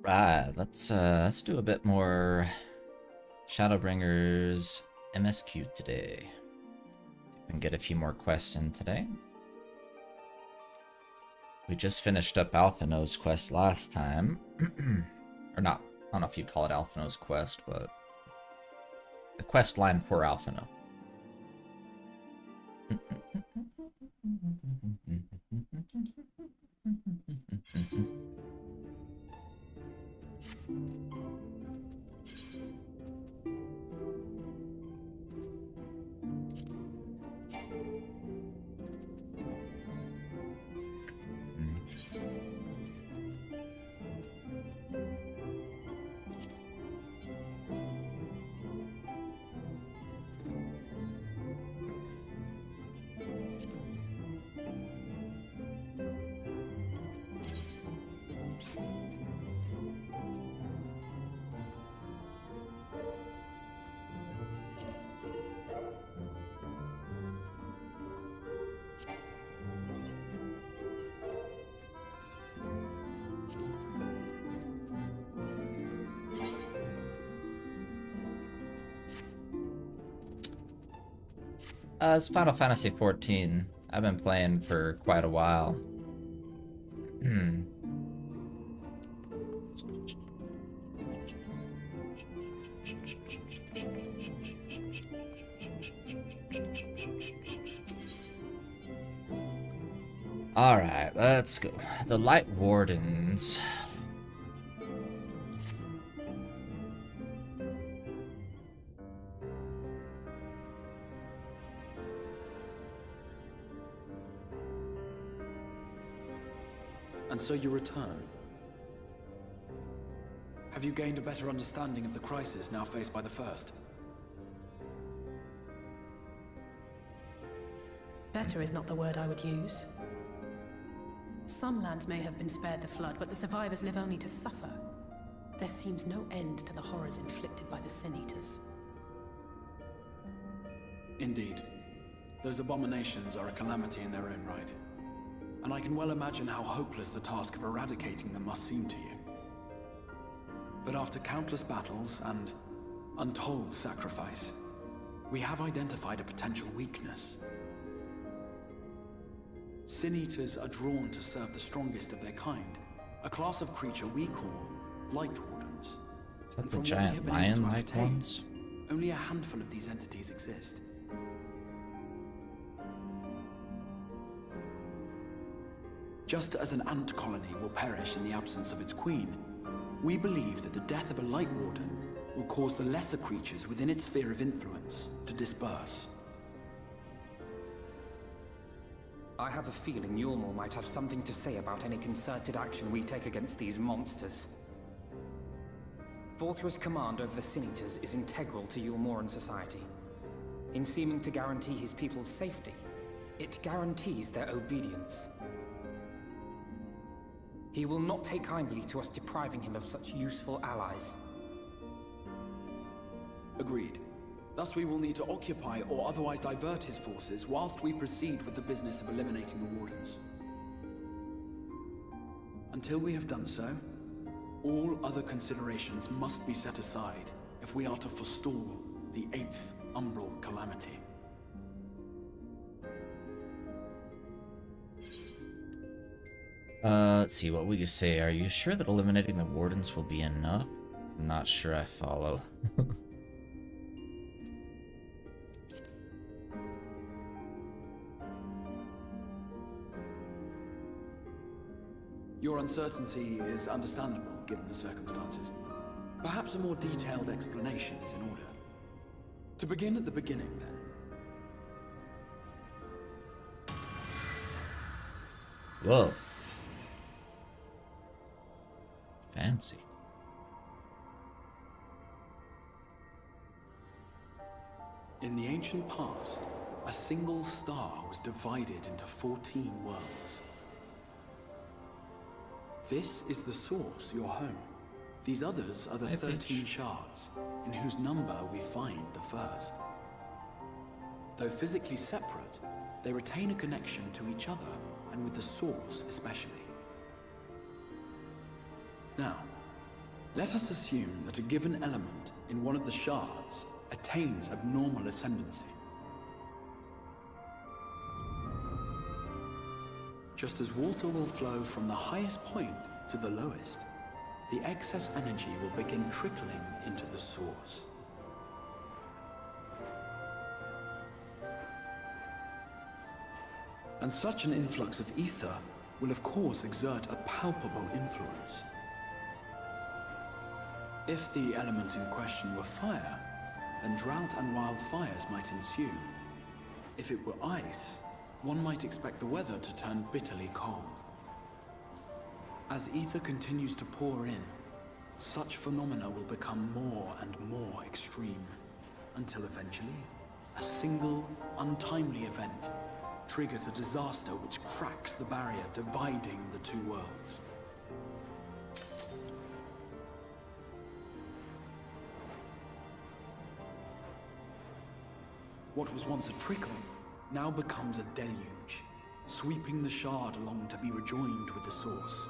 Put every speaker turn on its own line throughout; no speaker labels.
Right, let's do a bit more Shadowbringers MSQ today. See if we can get a few more quests in today. We just finished up Alphino's quest last time. Or not, I don't know if you'd call it Alphino's quest, but the quest line for Alphino. It's Final Fantasy XIV. I've been playing for quite a while. Alright, let's go. The Light Wardens.
And so you return. Have you gained a better understanding of the crisis now faced by the First?
Better is not the word I would use. Some lands may have been spared the flood, but the survivors live only to suffer. There seems no end to the horrors inflicted by the Sin Eaters.
Indeed. Those abominations are a calamity in their own right. And I can well imagine how hopeless the task of eradicating them must seem to you. But after countless battles and untold sacrifice, we have identified a potential weakness. Sin Eaters are drawn to serve the strongest of their kind, a class of creature we call Light Wardens.
Is that the giant lion-like ones?
Only a handful of these entities exist. Just as an ant colony will perish in the absence of its queen, we believe that the death of a Light Warden will cause the lesser creatures within its sphere of influence to disperse.
I have a feeling Yulmor might have something to say about any concerted action we take against these monsters. Vorthra's command over the Sin Eaters is integral to Yulmoran society. In seeming to guarantee his people's safety, it guarantees their obedience. He will not take kindly to us depriving him of such useful allies.
Agreed. Thus we will need to occupy or otherwise divert his forces whilst we proceed with the business of eliminating the Wardens. Until we have done so, all other considerations must be set aside if we are to forestall the 8th Umbral Calamity.
Let's see what we could say. Are you sure that eliminating the Wardens will be enough? I'm not sure I follow.
Your uncertainty is understandable, given the circumstances. Perhaps a more detailed explanation is in order. To begin at the beginning, then.
Whoa. Fancy.
In the ancient past, a single star was divided into 14 worlds. This is the source, your home. These others are the 13 shards, in whose number we find the first. Though physically separate, they retain a connection to each other, and with the source especially. Now, Let us assume that a given element in one of the shards attains abnormal ascendancy. Just as water will flow from the highest point to the lowest, the excess energy will begin trickling into the source. And such an influx of ether will of course exert a palpable influence. If the element in question were fire, then drought and wildfires might ensue. If it were ice, one might expect the weather to turn bitterly cold. As ether continues to pour in, such phenomena will become more and more extreme, until eventually, a single, untimely event triggers a disaster which cracks the barrier dividing the two worlds. What was once a trickle now becomes a deluge, sweeping the shard along to be rejoined with the source.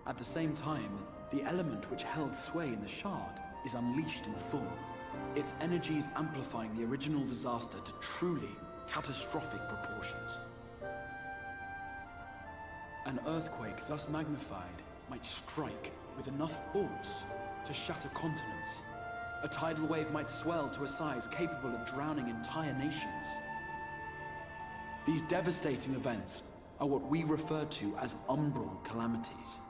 At the same time, the element which held sway in the shard is unleashed in full, its energies amplifying the original disaster to truly catastrophic proportions. An earthquake thus magnified might strike with enough force to shatter continents. A tidal wave might swell to a size capable of drowning entire nations. These devastating events are what we refer to as umbral calamities.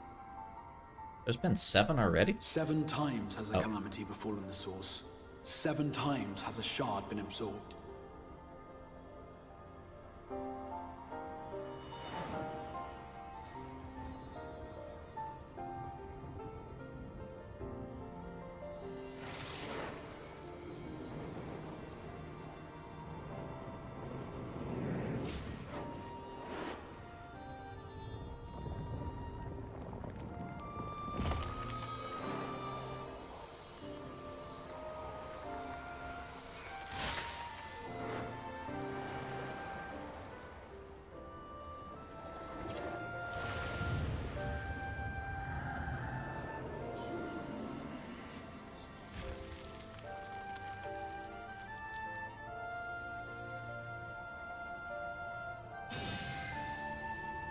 There's been 7 already?
7 times has a calamity befallen the source. 7 times has a shard been absorbed.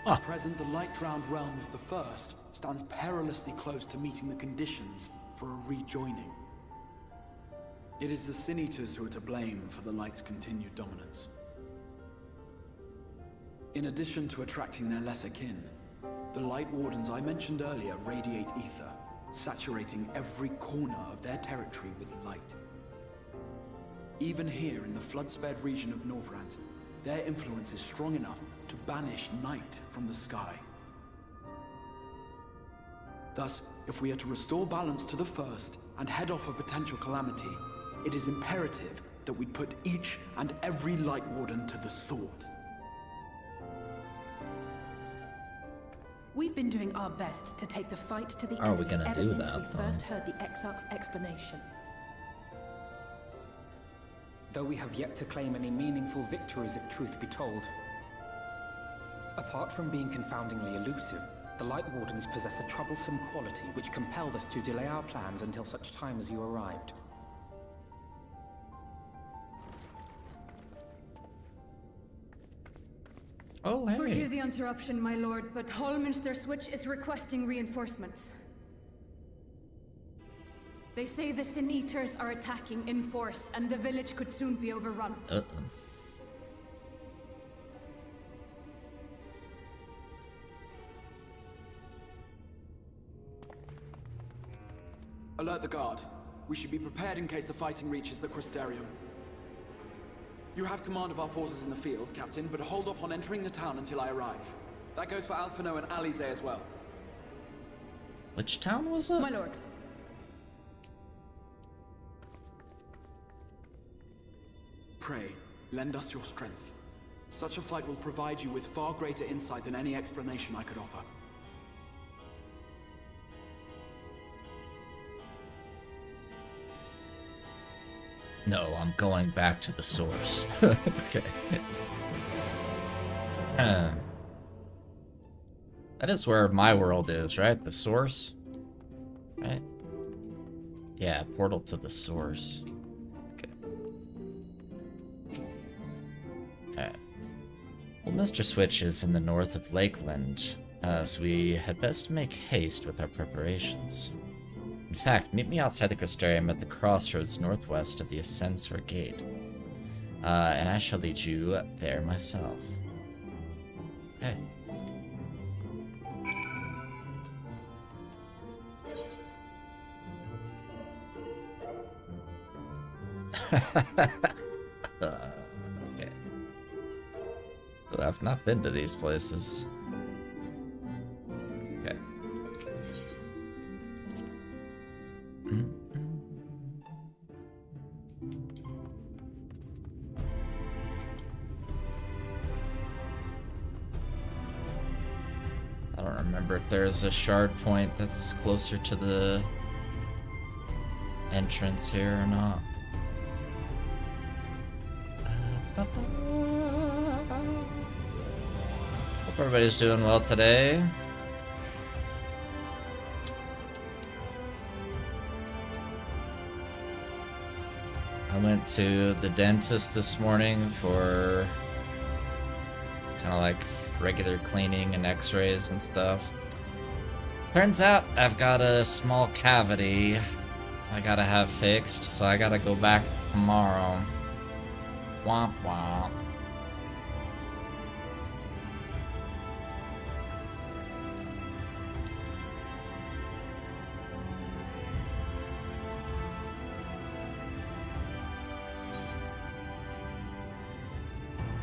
At present, the light-drowned realm of the First stands perilously close to meeting the conditions for a rejoining. It is the Sin Eaters who are to blame for the Light's continued dominance. In addition to attracting their lesser kin, the Light Wardens I mentioned earlier radiate ether, saturating every corner of their territory with light. Even here in the flood-spared region of Norvrant, their influence is strong enough to banish night from the sky. Thus, if we are to restore balance to the First and head off a potential calamity, it is imperative that we put each and every Light Warden to the sword.
We've been doing our best to take the fight to the
How are we
enemy
gonna
ever
do
since we
that,
first heard the Exarch's explanation.
Though we have yet to claim any meaningful victories if truth be told. Apart from being confoundingly elusive, the Light Wardens possess a troublesome quality which compelled us to delay our plans until such time as you arrived.
Oh, hey.
Forgive the interruption, my lord, but Hallminster Switch is requesting reinforcements. They say the Sin Eaters are attacking in force, and the village could soon be overrun.
Alert the guard. We should be prepared in case the fighting reaches the Crystarium. You have command of our forces in the field, Captain, but hold off on entering the town until I arrive. That goes for Alphino and Alize as well.
Which town was it?
My lord.
Pray, lend us your strength. Such a fight will provide you with far greater insight than any explanation I could offer.
No, I'm going back to the source. Okay. That is where my world is, right? The source? Right? Yeah, portal to the source. Okay. Alright. Well, Mr. Switch is in the north of Lakeland, so we had best make haste with our preparations. In fact, meet me outside the Crystarium at the crossroads northwest of the Ascensor Gate. And I shall lead you there myself. Okay. Okay. So I've not been to these places. Okay. I don't remember if there's a shard point that's closer to the entrance here or not. Hope everybody's doing well today. I went to the dentist this morning for kind of like regular cleaning and x-rays and stuff. Turns out I've got a small cavity I gotta have fixed, so I gotta go back tomorrow. Womp womp.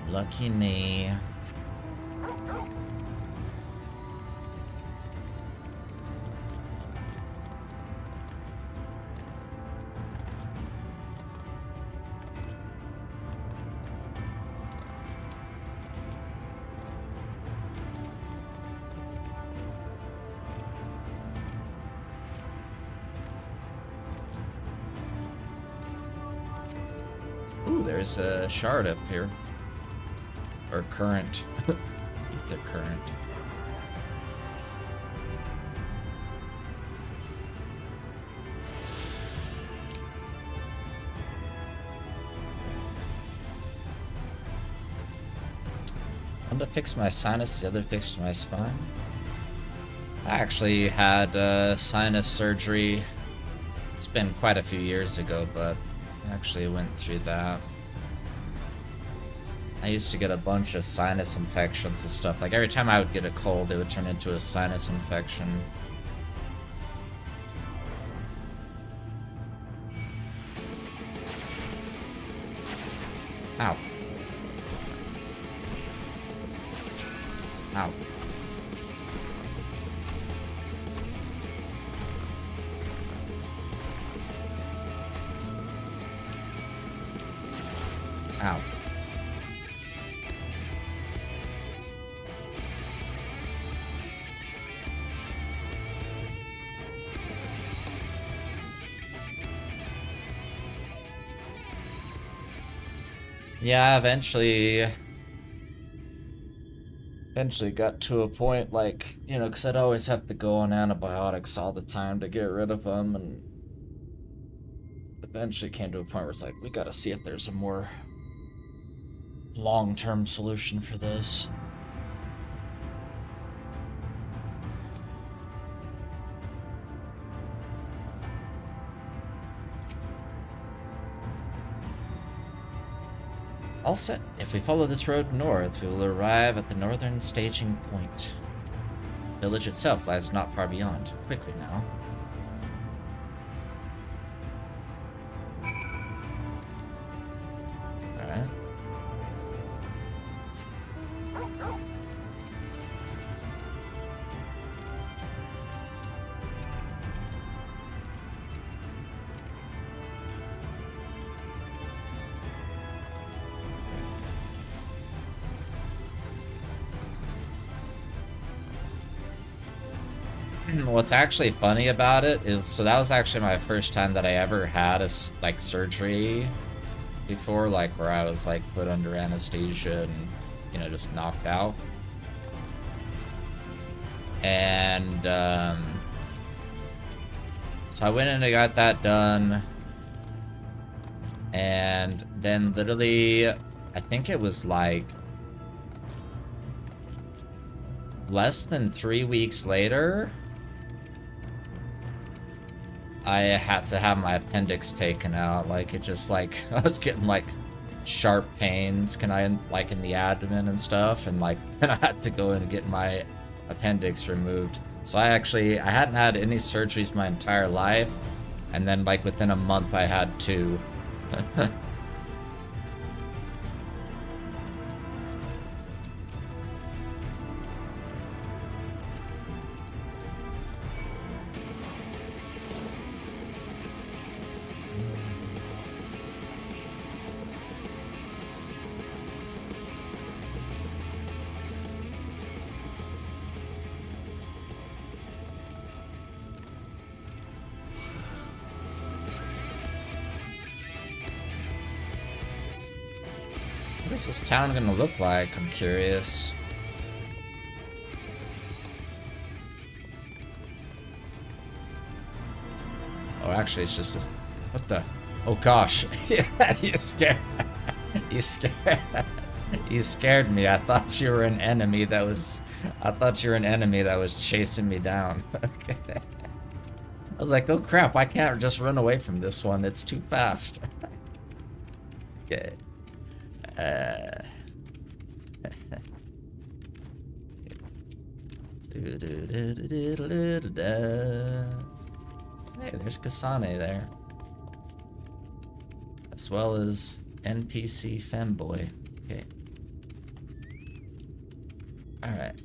Lucky me. Ooh, there's a shard up here. Or current. Ether current. One to fix my sinus, the other fixed my spine. I actually had sinus surgery. It's been quite a few years ago, but I actually went through that. I used to get a bunch of sinus infections and stuff. Like every time I would get a cold, it would turn into a sinus infection. Ow. Ow. Ow. Yeah, eventually got to a point like, you know, because I'd always have to go on antibiotics all the time to get rid of them, and eventually came to a point where it's like, we gotta see if there's a more long-term solution for this. All set. If we follow this road north, we will arrive at the northern staging point. The village itself lies not far beyond. Quickly now. Alright. What's actually funny about it is, so that was actually my first time that I ever had a like surgery before, like where I was like put under anesthesia and, you know, just knocked out. And So I went in and got that done. And then literally, I think it was like less than 3 weeks later, I had to have my appendix taken out. Like, it just like, I was getting like sharp pains, like in the abdomen and stuff. And like, then I had to go in and get my appendix removed. So I hadn't had any surgeries my entire life. And then like within a month I had 2. What is this town gonna look like? I'm curious. Oh, actually, it's just a... What the... Oh, gosh. You scared... You scared... You scared me. I thought you were an enemy that was... I thought you were an enemy that was chasing me down. Okay. I was like, oh, crap. I can't just run away from this one. It's too fast. Okay. Hey, there's Kasane there. As well as NPC Femboy. Okay. Alright.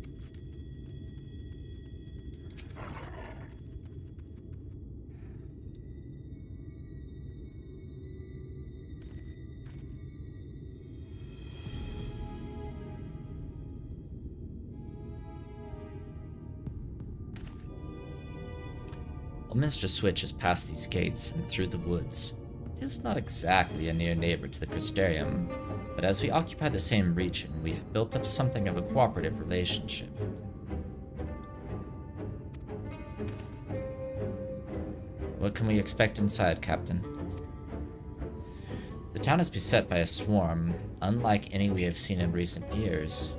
Mr. Switch has passed these gates and through the woods. It is not exactly a near neighbor to the Crystarium, but as we occupy the same region, we have built up something of a cooperative relationship. What can we expect inside, Captain? The town is beset by a swarm, unlike any we have seen in recent years.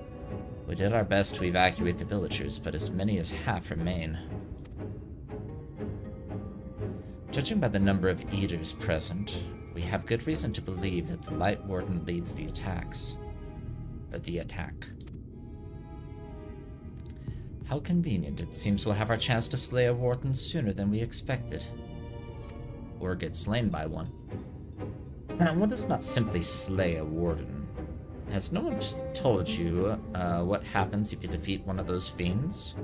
We did our best to evacuate the villagers, but as many as half remain. Judging by the number of eaters present, we have good reason to believe that the Light Warden leads the attacks. Or the attack. How convenient. It seems we'll have our chance to slay a Warden sooner than we expected. Or get slain by one. One does not simply slay a Warden. Has no one told you what happens if you defeat one of those fiends?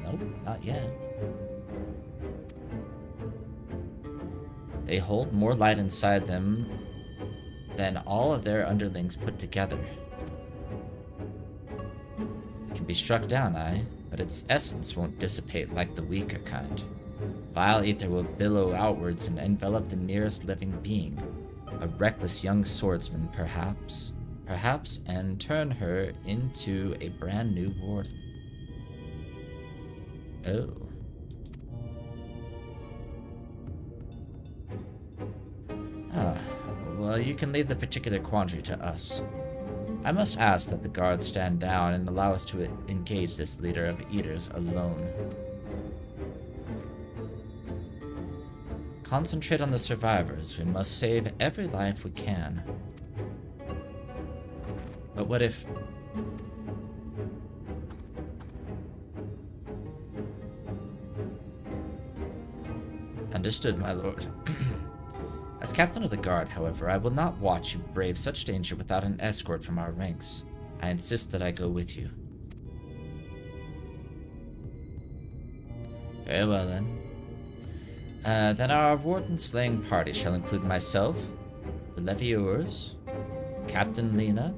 Nope, not yet. They hold more light inside them than all of their underlings put together. It can be struck down, aye, but its essence won't dissipate like the weaker kind. Vile ether will billow outwards and envelop the nearest living being. A reckless young swordsman, perhaps, and turn her into a brand new warden. Oh. Well, you can leave the particular quandary to us. I must ask that the guards stand down and allow us to engage this leader of eaters alone. Concentrate on the survivors. We must save every life we can. But what if... Understood, my lord. As captain of the guard, however, I will not watch you brave such danger without an escort from our ranks. I insist that I go with you. Very well, then. Then our warden slaying party shall include myself, the Levieurs, Captain Lena,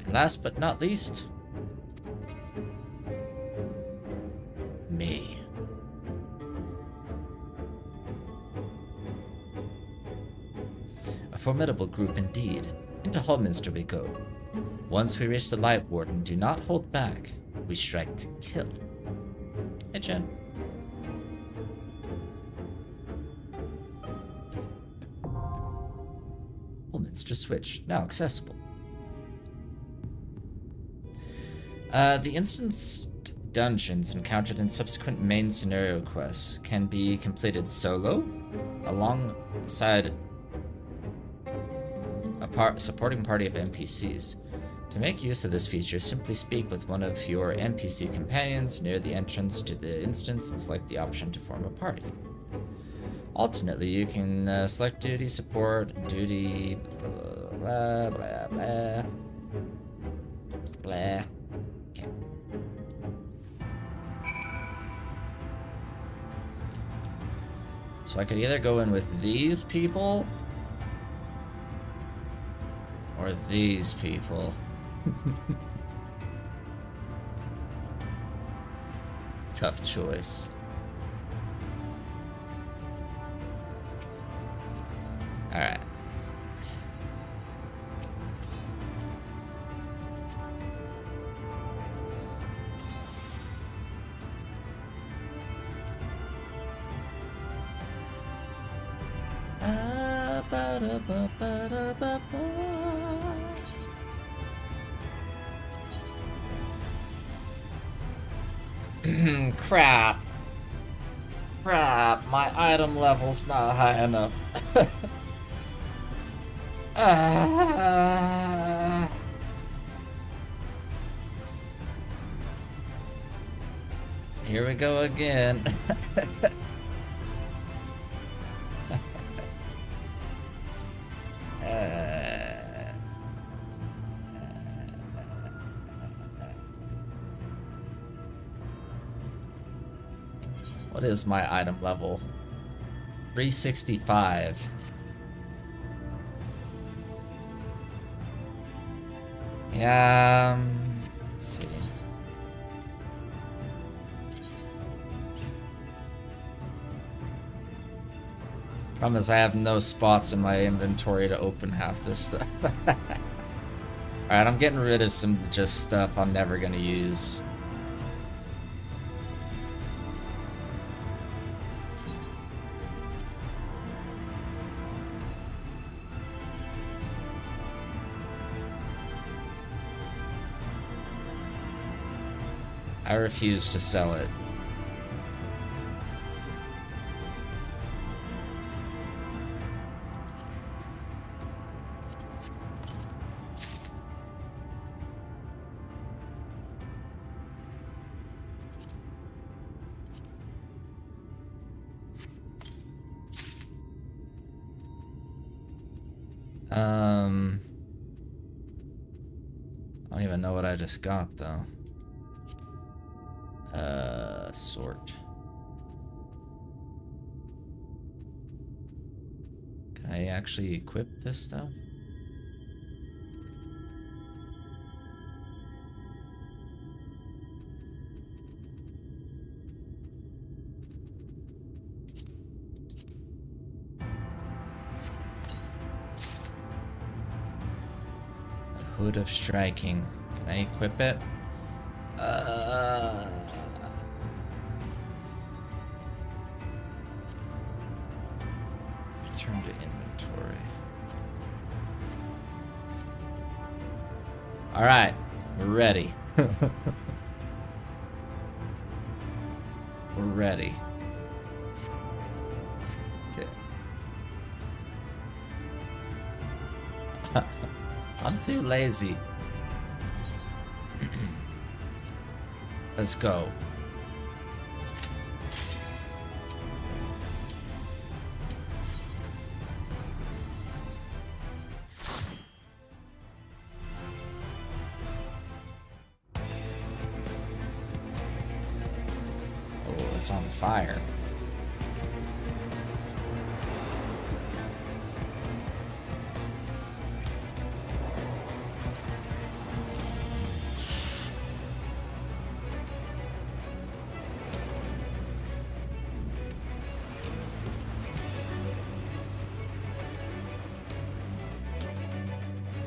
and last but not least, me. A formidable group indeed. Into Hallminster we go. Once we reach the Light Warden, do not hold back. We strike to kill. Hey, Jen. Holminster Switch, now accessible. The instanced dungeons encountered in subsequent main scenario quests can be completed solo, alongside a supporting party of NPCs. To make use of this feature, simply speak with one of your NPC companions near the entrance to the instance and select the option to form a party. Alternately, you can select duty, support, duty, blah, blah, blah, blah. Okay. So I could either go in with these people or these people. Tough choice. All right. Crap. Crap, my item level's not high enough. Here we go again. What is my item level? 365. Yeah, let's see. Problem is I have no spots in my inventory to open half this stuff. Alright, I'm getting rid of some just stuff I'm never gonna use. I refuse to sell it. I don't even know what I just got though. Sort. Can I actually equip this stuff? A Hood of Striking. Can I equip it? Return to inventory. All right, we're ready. We're ready. Okay. I'm too lazy. Let's go. Oh, it's on fire.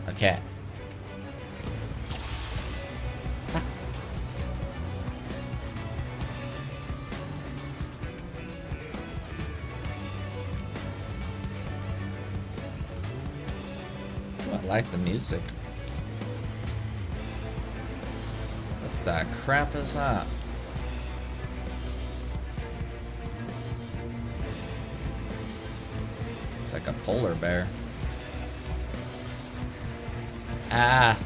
Okay. like the music. What the crap is that? It's like a polar bear. Ah!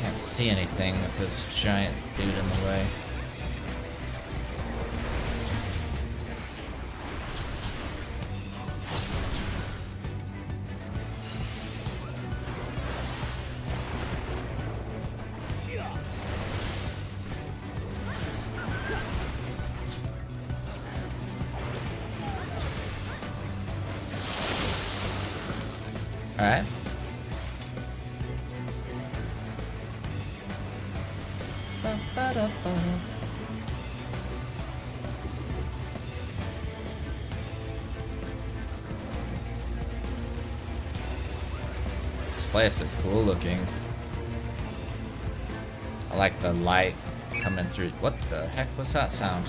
Can't see anything with this giant dude in the way. Alright. This place is cool looking. I like the light coming through. What the heck was that sound?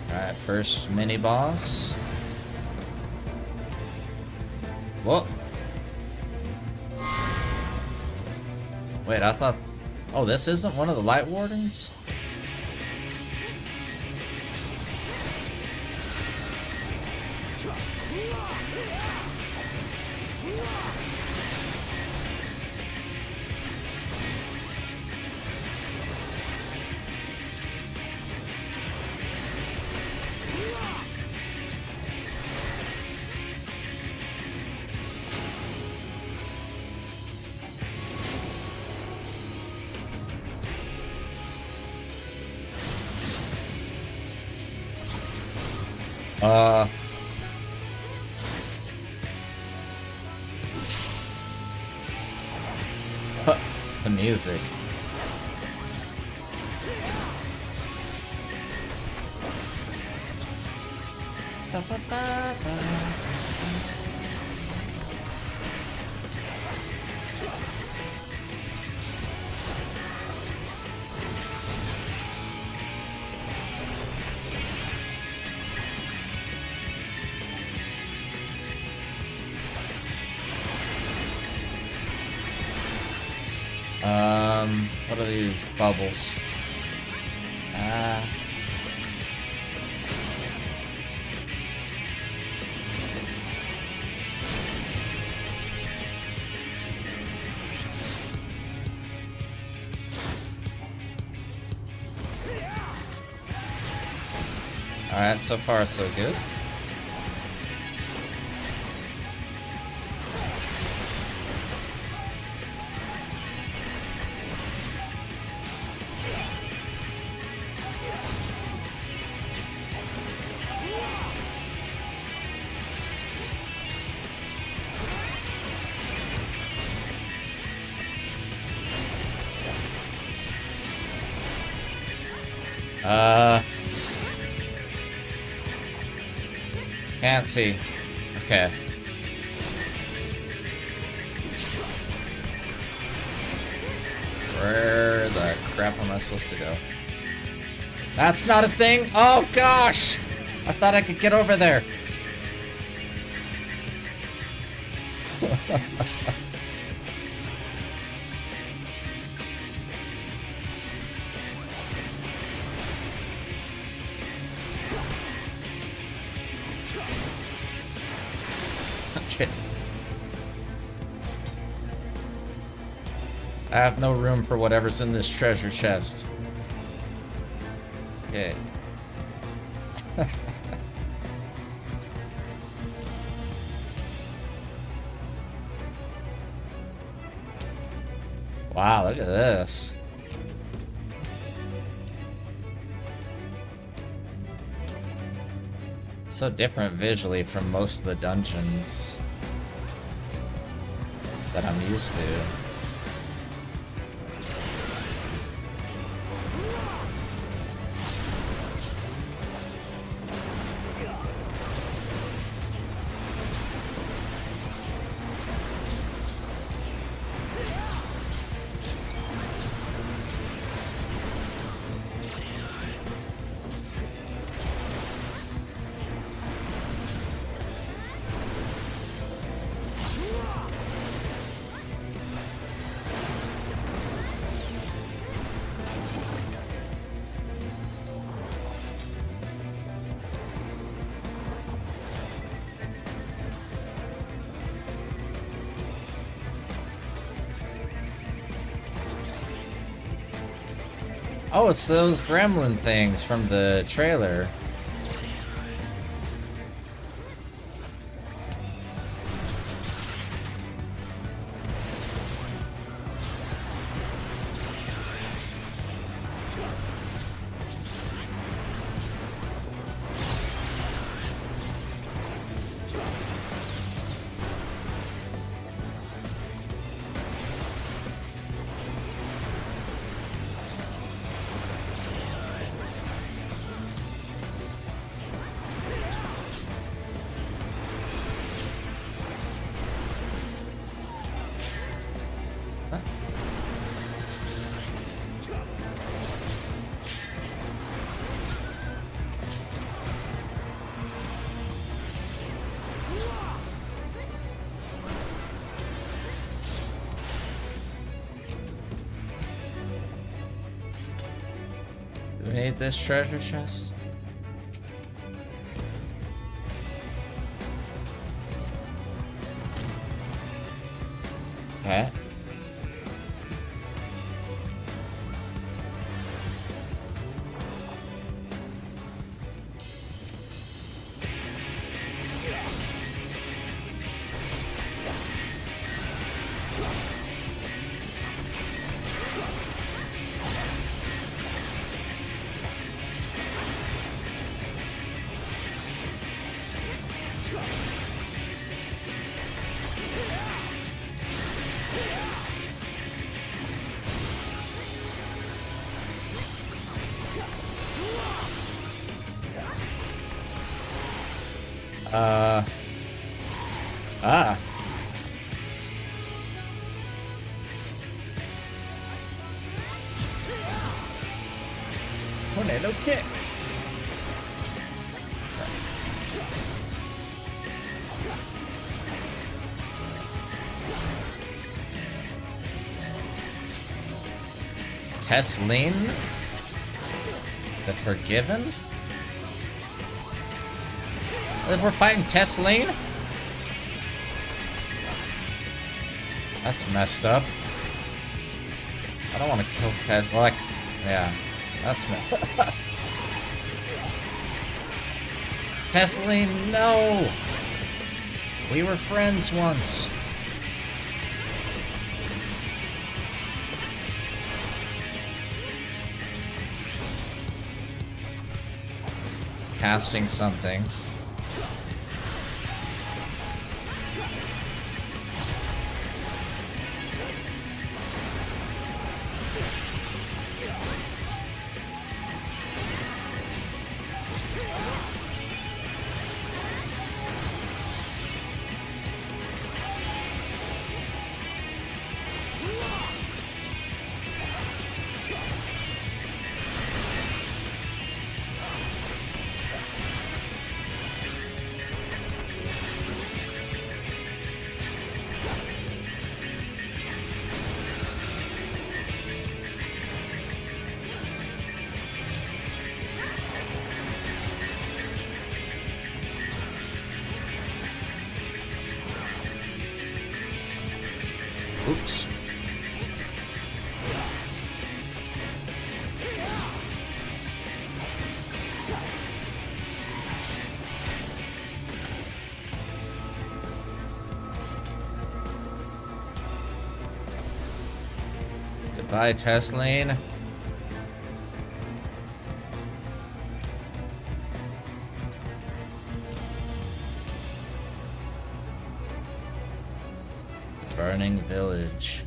Alright, first mini boss. Whoa. Wait, I thought... Oh, this isn't one of the Light Wardens? The music. What are these bubbles? Alright, so far so good. Can't see. Okay. Where the crap am I supposed to go? That's not a thing! Oh gosh! I thought I could get over there. kidding. I have no room for whatever's in this treasure chest. Okay. Wow, look at this. So different visually from most of the dungeons that I'm used to. Oh, it's those gremlin things from the trailer. Do we need this treasure chest? Okay. Ah. Tornado kick. Tesleen? The Forgiven? If we're fighting Tesleen? That's messed up. I don't want to kill Tess. Well, like, yeah, that's messed up. Tesleen, no! We were friends once. It's casting something. Bye, Tesline. Burning village.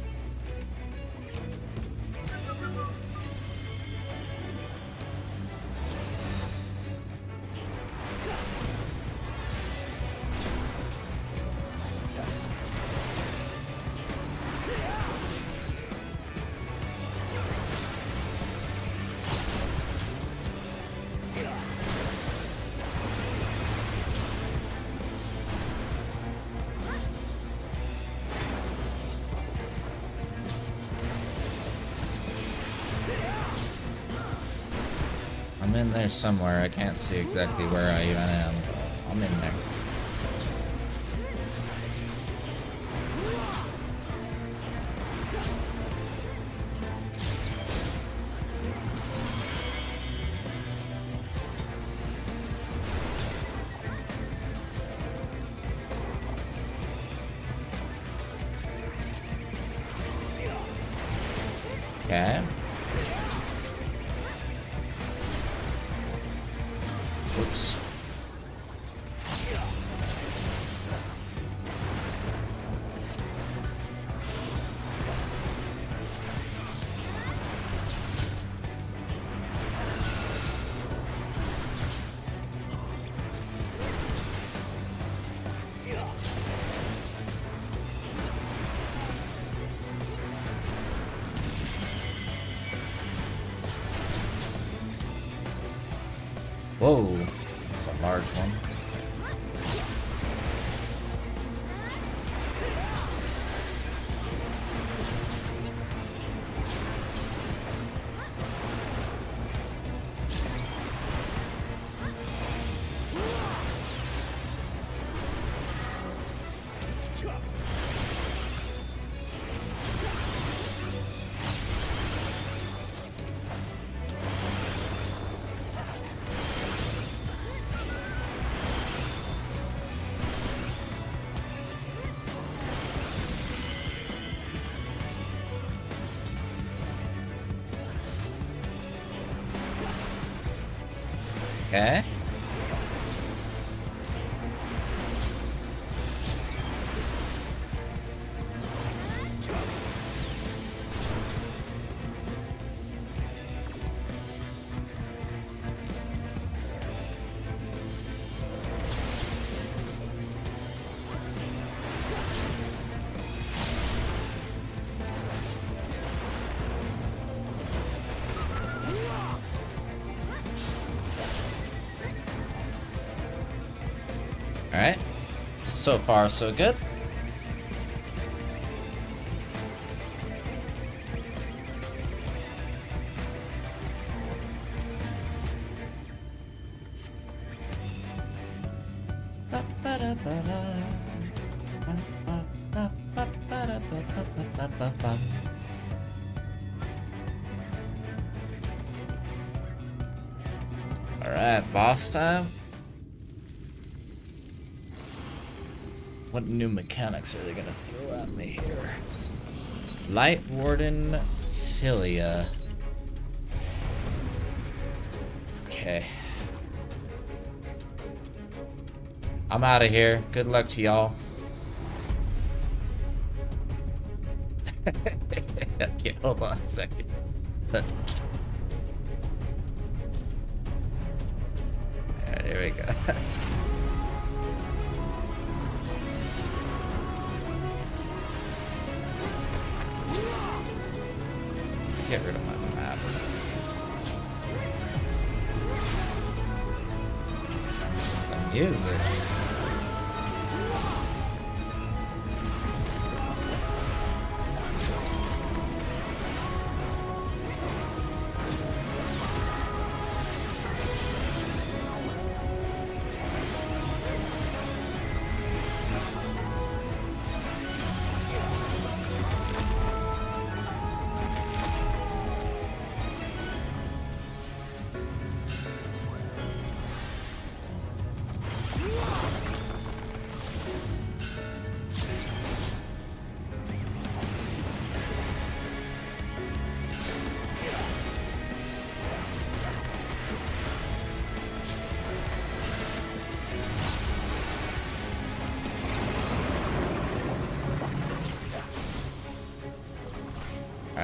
I'm in there somewhere. I can't see exactly where I even am. I'm in there. Okay. Oops. Whoa, that's a large one. Okay. Alright. So far, so good. Alright, boss time. What new mechanics are they gonna throw at me here? Light Warden Philia. Okay. I'm out of here. Good luck to y'all. Okay, hold on a second. Alright, here we go. Get rid of my map. The music.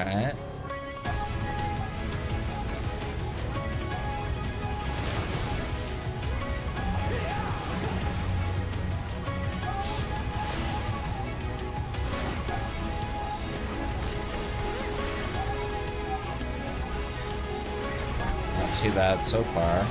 Alright. Not too bad so far.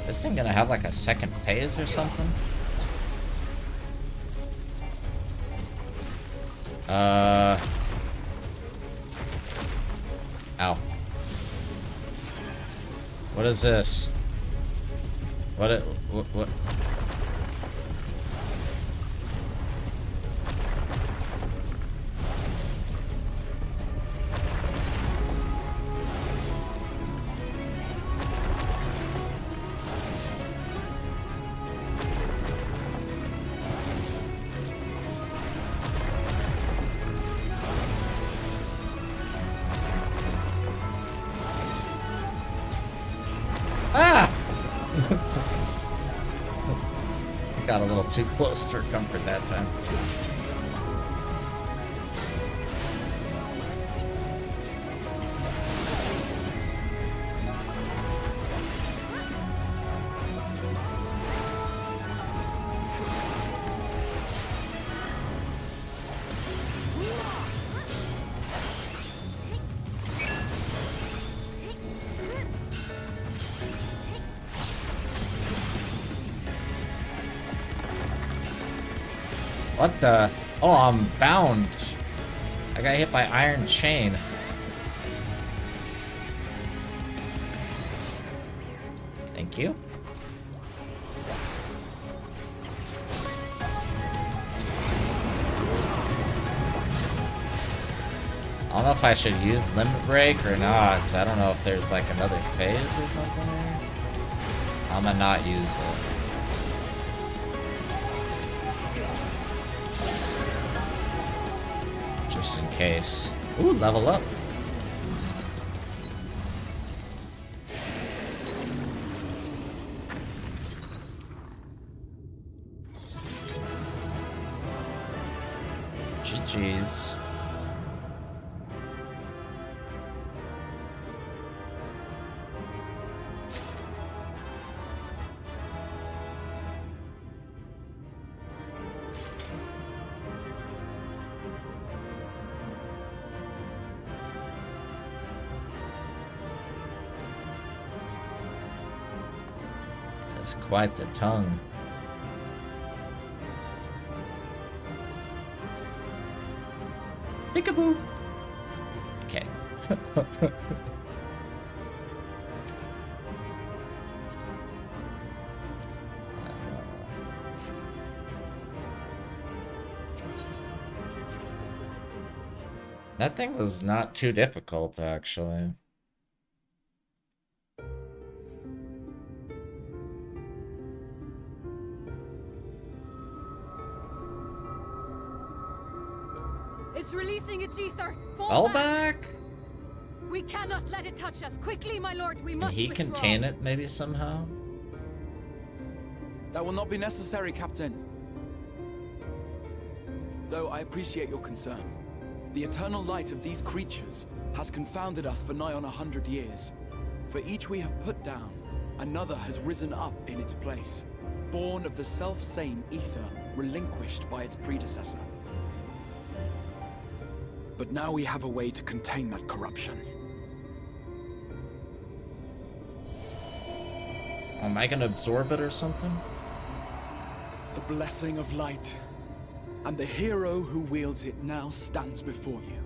This thing gonna have like a second phase or something? Ow. What is this? What? Got a little too close for comfort that time. What the? Oh, I'm bound. I got hit by iron chain. Thank you. I don't know if I should use limit break or not, because I don't know if there's like another phase or something there. I'm gonna not use it. Just in case. Ooh, level up. GG's. That's quite the tongue. Peekaboo. Okay. That thing was not too difficult, actually.
It's releasing its ether.
Fall back?
We cannot let it touch us. Quickly, my lord, we
Can
must
he
withdraw.
contain it maybe somehow?
That will not be necessary, Captain. Though I appreciate your concern. The eternal light of these creatures has confounded us for nigh on 100 years. For each we have put down, another has risen up in its place, born of the self-same ether relinquished by its predecessor. But now we have a way to contain that corruption.
Am I gonna absorb it or something?
The blessing of light, and the hero who wields it now stands before you.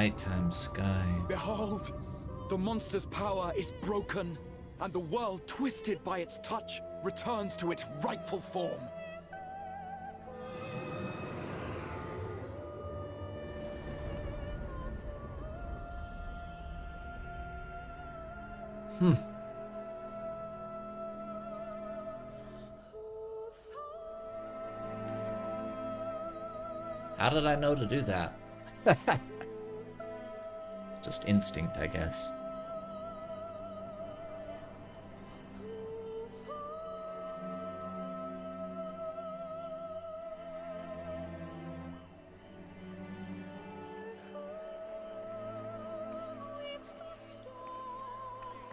nighttime sky.
Behold! The monster's power is broken, and the world, twisted by its touch, returns to its rightful form.
How did I know to do that? Just instinct, I guess.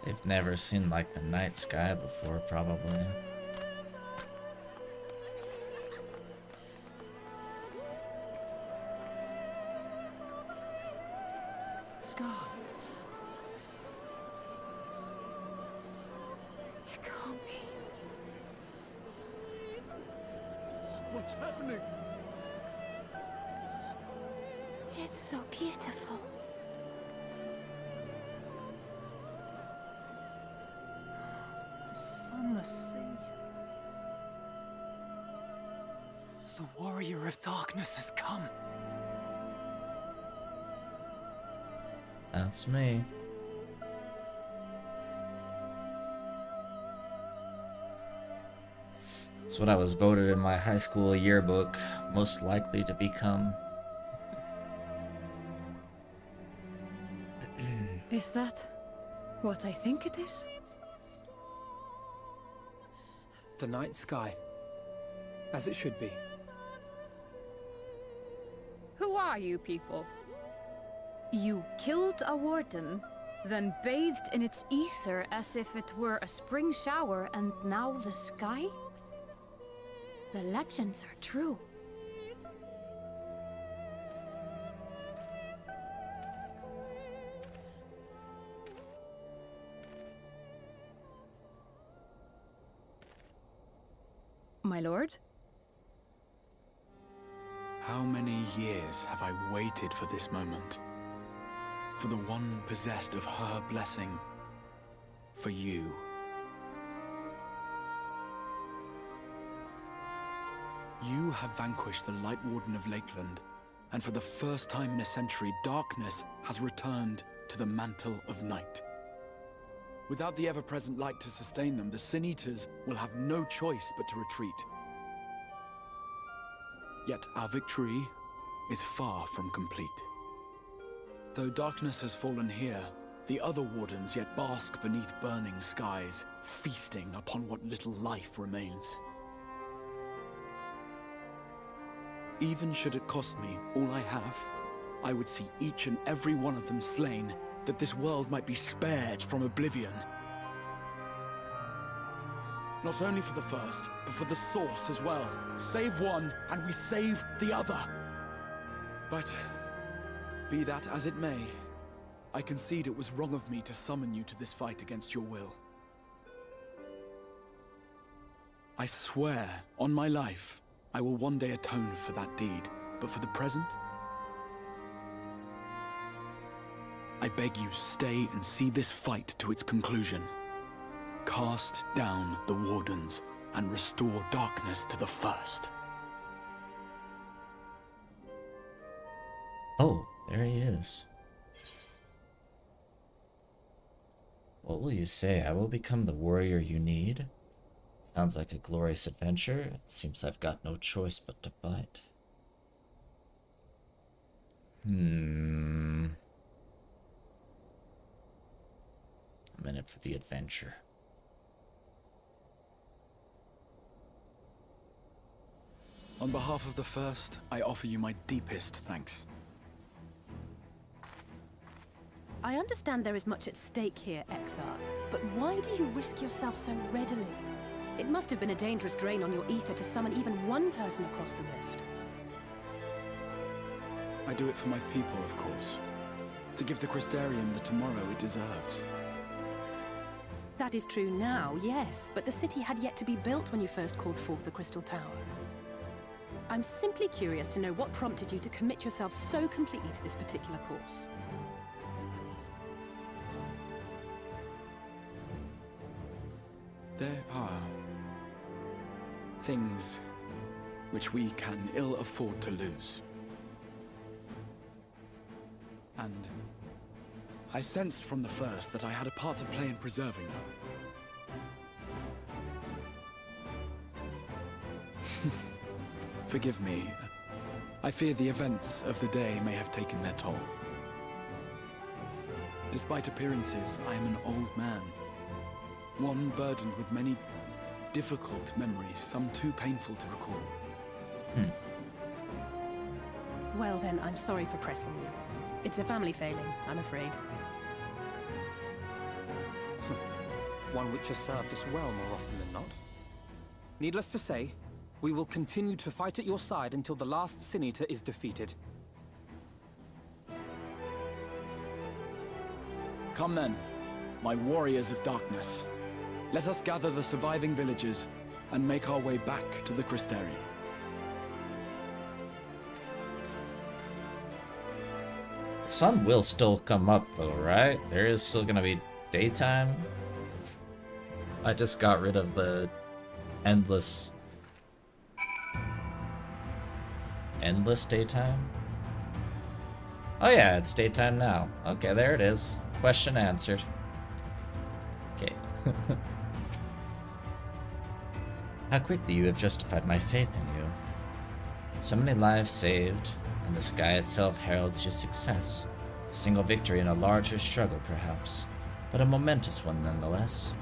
They've never seen like the night sky before, probably.
Scar. It can't be.
What's happening?
It's so beautiful.
The sunless sea. The warrior of darkness has come.
That's me. That's what I was voted in my high school yearbook most likely to become.
Is that what I think it is?
The night sky. As it should be.
Who are you people? You killed a warden, then bathed in its ether as if it were a spring shower, and now the sky? The legends are true. My lord?
How many years have I waited for this moment? For the one possessed of her blessing. For you. You have vanquished the Light Warden of Lakeland, and for the first time in a century, darkness has returned to the mantle of night. Without the ever-present light to sustain them, the Sin Eaters will have no choice but to retreat. Yet our victory is far from complete. Though darkness has fallen here, the other wardens yet bask beneath burning skies, feasting upon what little life remains. Even should it cost me all I have, I would see each and every one of them slain, that this world might be spared from oblivion. Not only for the first, but for the source as well. Save one, and we save the other. But, be that as it may, I concede it was wrong of me to summon you to this fight against your will. I swear, on my life, I will one day atone for that deed, but for the present, I beg you stay and see this fight to its conclusion. Cast down the wardens and restore darkness to the first.
Oh, there he is. What will you say? I will become the warrior you need? Sounds like a glorious adventure. It seems I've got no choice but to fight. I'm in it for the adventure.
On behalf of the first, I offer you my deepest thanks.
I understand there is much at stake here, Exar, but why do you risk yourself so readily? It must have been a dangerous drain on your ether to summon even one person across the rift.
I do it for my people, of course. To give the Crystarium the tomorrow it deserves.
That is true now, yes, but the city had yet to be built when you first called forth the Crystal Tower. I'm simply curious to know what prompted you to commit yourself so completely to this particular course.
There are things which we can ill afford to lose. And I sensed from the first that I had a part to play in preserving them. Forgive me. I fear the events of the day may have taken their toll. Despite appearances, I am an old man. One burdened with many difficult memories, some too painful to recall.
Well then, I'm sorry for pressing you. It's a family failing, I'm afraid.
One which has served us well more often than not. Needless to say, we will continue to fight at your side until the last Sin Eater is defeated.
Come then, my warriors of darkness. Let us gather the surviving villagers and make our way back to the Crystarium.
Sun will still come up though, right? There is still gonna be daytime. I just got rid of the endless daytime. Oh yeah, it's daytime now. Okay, there it is. Question answered. Okay. How quickly you have justified my faith in you. So many lives saved, and the sky itself heralds your success. A single victory in a larger struggle, perhaps, but a momentous one nonetheless.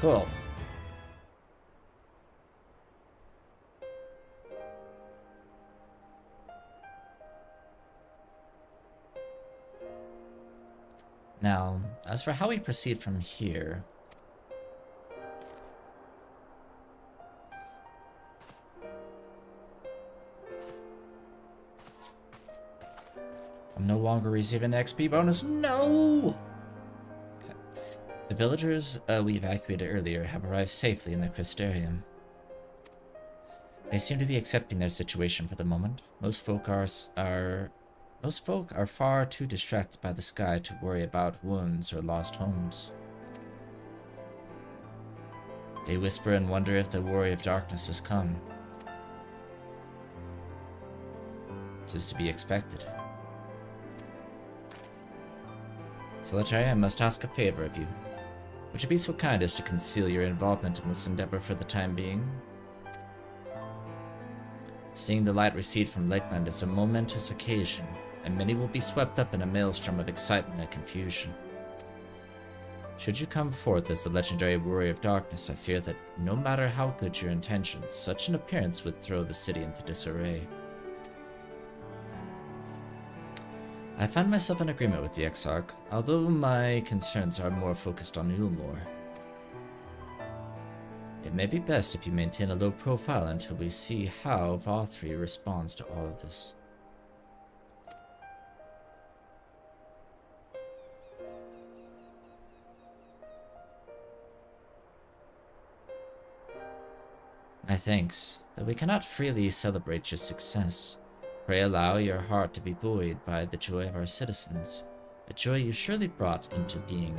Cool. Now, as for how we proceed from here, I'm no longer receiving an XP bonus. No! Okay. The villagers we evacuated earlier have arrived safely in the Crystarium. They seem to be accepting their situation for the moment. Most folk are far too distracted by the sky to worry about wounds or lost homes. They whisper and wonder if the warrior of darkness has come. 'Tis to be expected. Solitary, I must ask a favor of you. Would you be so kind as to conceal your involvement in this endeavor for the time being? Seeing the light recede from Lakeland is a momentous occasion, and many will be swept up in a maelstrom of excitement and confusion. Should you come forth as the legendary warrior of darkness, I fear that no matter how good your intentions, such an appearance would throw the city into disarray. I find myself in agreement with the Exarch, although my concerns are more focused on Ulmor. It may be best if you maintain a low profile until we see how Vothri responds to all of this. My thanks, though we cannot freely celebrate your success. Pray allow your heart to be buoyed by the joy of our citizens, a joy you surely brought into being.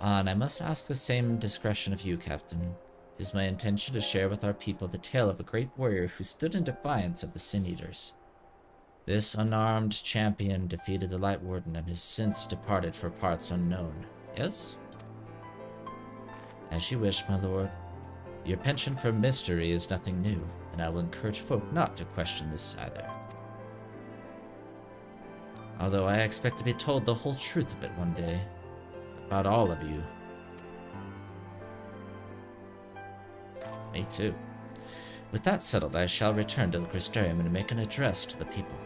And I must ask the same discretion of you, Captain. It is my intention to share with our people the tale of a great warrior who stood in defiance of the Sin Eaters. This unarmed champion defeated the Light Warden and has since departed for parts unknown. Yes? As you wish, my lord. Your penchant for mystery is nothing new, and I will encourage folk not to question this either. Although I expect to be told the whole truth of it one day. About all of you. Me too. With that settled, I shall return to the Crystarium and make an address to the people.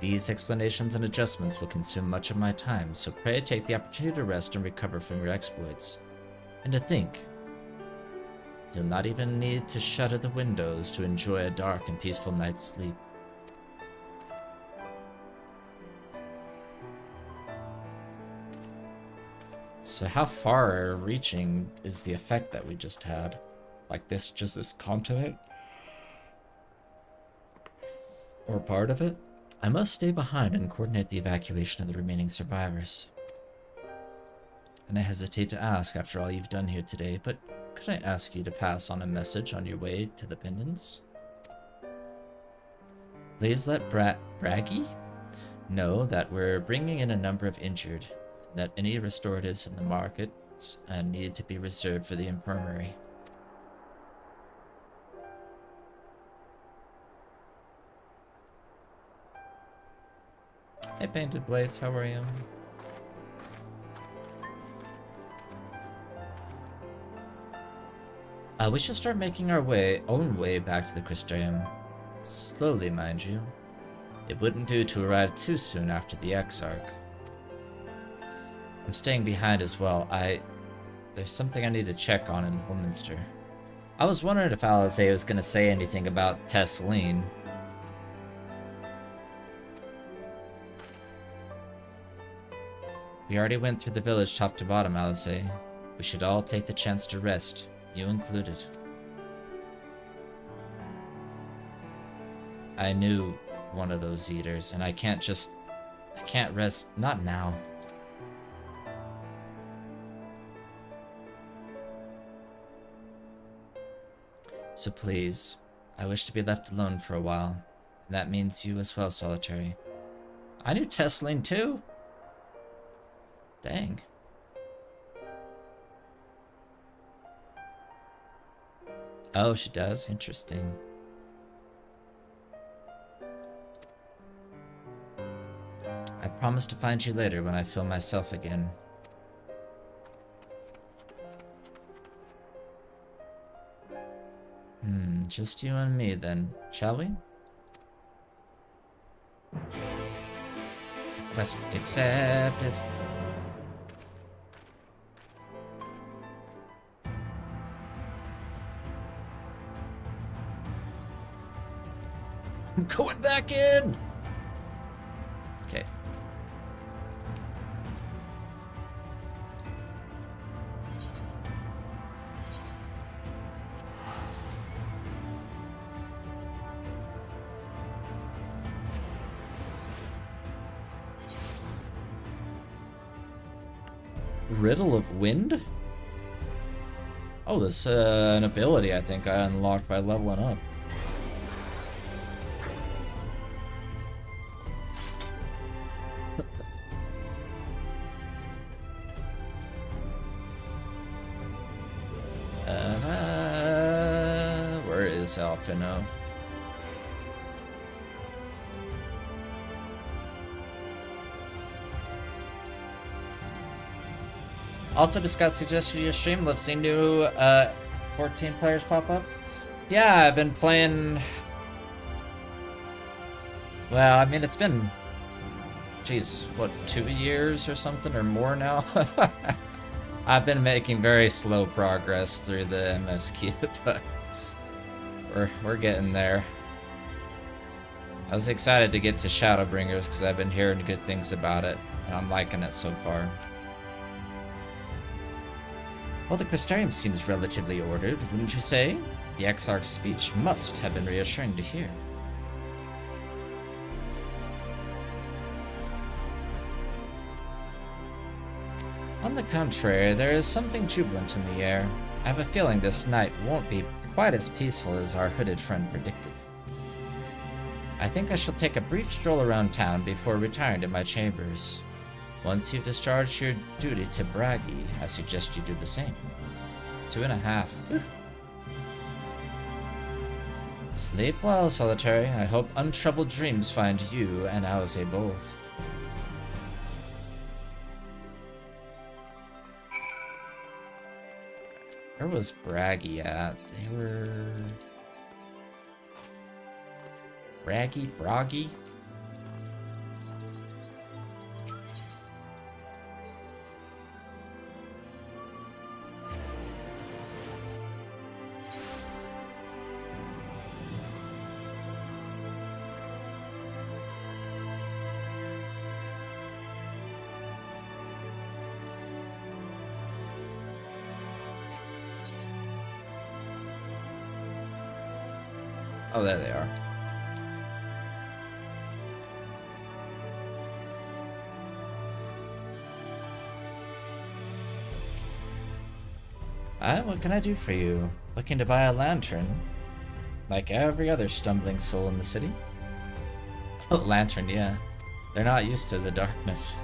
These explanations and adjustments will consume much of my time, so pray take the opportunity to rest and recover from your exploits. And to think, you'll not even need to shutter the windows to enjoy a dark and peaceful night's sleep. So how far reaching is the effect that we just had? Like this, just this continent? Or part of it? I must stay behind and coordinate the evacuation of the remaining survivors. And I hesitate to ask after all you've done here today, but could I ask you to pass on a message on your way to the Pendants? Please let Braggy know that we're bringing in a number of injured, and that any restoratives in the markets need to be reserved for the infirmary. Hey Painted Blades, how are you? We should start making our own way back to the Crystarium. Slowly, mind you. It wouldn't do to arrive too soon after the Exarch. I'm staying behind as well. There's something I need to check on in Holminster. I was wondering if Alizé was going to say anything about Tesleen. We already went through the village top to bottom, Alizé. We should all take the chance to rest, you included. I knew one of those eaters, and I can't rest, not now. So please, I wish to be left alone for a while, and that means you as well, Solitary. I knew Tesleen too? Dang. Oh, she does? Interesting. I promise to find you later when I feel myself again. Just you and me then, shall we? Request accepted. I'm going back in! Okay. Riddle of Wind? Oh, this an ability I think I unlocked by leveling up. Where is Alphino? Also, just got suggested your stream. Love seeing new 14 players pop up. Yeah, I've been playing. Well, I mean, it's been, geez, what, 2 years or something or more now? I've been making very slow progress through the MSQ, but we're getting there. I was excited to get to Shadowbringers because I've been hearing good things about it, and I'm liking it so far. Well, the Crystarium seems relatively ordered, wouldn't you say? The Exarch's speech must have been reassuring to hear. On the contrary, there is something jubilant in the air. I have a feeling this night won't be quite as peaceful as our hooded friend predicted. I think I shall take a brief stroll around town before retiring to my chambers. Once you've discharged your duty to Braggy, I suggest you do the same. 2.5. Whew. Sleep well, Solitary. I hope untroubled dreams find you and Alizé both. Where was Braggy at? They were... Braggy? Oh, there they are. What can I do for you? Looking to buy a lantern? Like every other stumbling soul in the city? Oh, lantern, yeah. They're not used to the darkness.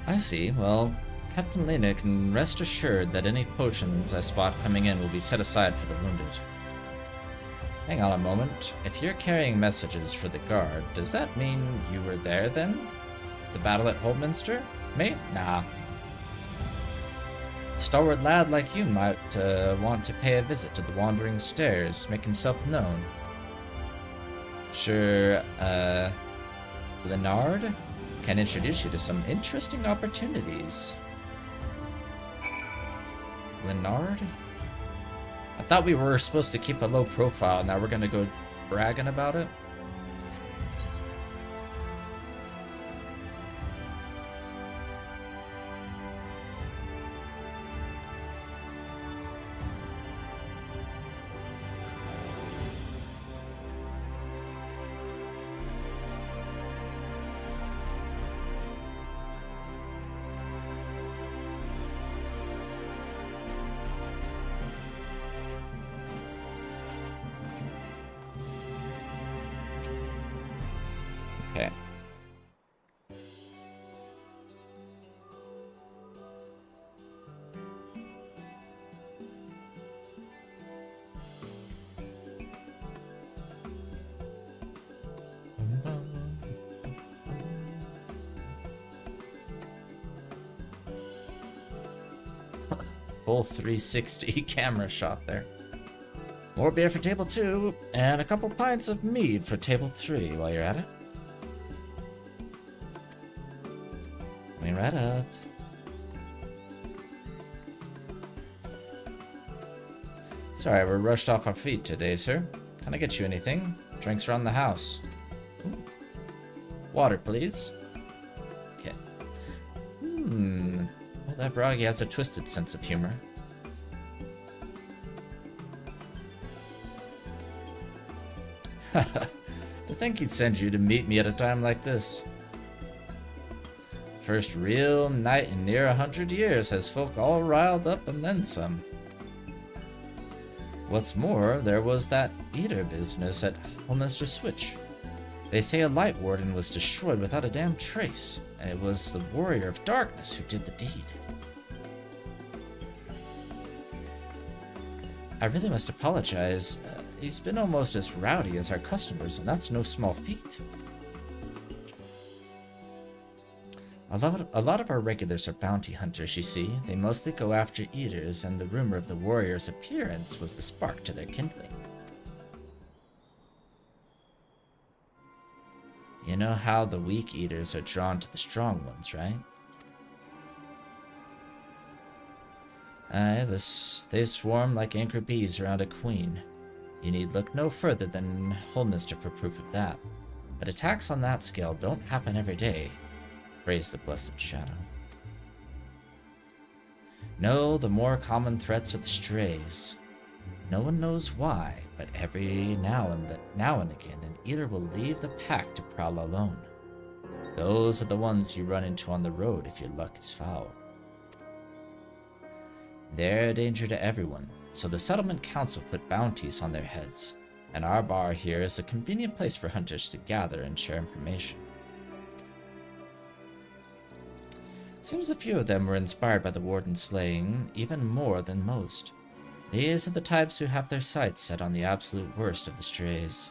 I see. Well, Captain Lena can rest assured that any potions I spot coming in will be set aside for the wounded. Hang on a moment. If you're carrying messages for the guard, does that mean you were there then? The battle at Holminster? Me? Nah. A stalwart lad like you might want to pay a visit to the Wandering Stairs, make himself known. Sure, Leonard can introduce you to some interesting opportunities. Leonard? I thought we were supposed to keep a low profile, now we're gonna go bragging about it? Okay. Full 360 camera shot there. More beer for table 2, and a couple pints of mead for table 3 while you're at it. I mean, right up. Sorry, we're rushed off our feet today, sir. Can I get you anything? Drinks around the house. Ooh. Water, please. Okay. Well, that Broggy has a twisted sense of humor. To think he'd send you to meet me at a time like this. First real night in near 100 years has folk all riled up and then some. What's more, there was that eater business at Holminster Switch. They say a light warden was destroyed without a damn trace, and it was the warrior of darkness who did the deed. I really must apologize. He's been almost as rowdy as our customers, and that's no small feat. A lot of our regulars are bounty hunters, you see. They mostly go after eaters, and the rumor of the warrior's appearance was the spark to their kindling. You know how the weak eaters are drawn to the strong ones, right? They swarm like anchor bees around a queen. You need look no further than Holminster for proof of that. But attacks on that scale don't happen every day. Praise the blessed Shadow. No, the more common threats are the strays. No one knows why, but every now and again, an eater will leave the pack to prowl alone. Those are the ones you run into on the road if your luck is foul. They're a danger to everyone, so the Settlement Council put bounties on their heads, and our bar here is a convenient place for hunters to gather and share information. Seems a few of them were inspired by the Warden's slaying, even more than most. These are the types who have their sights set on the absolute worst of the strays,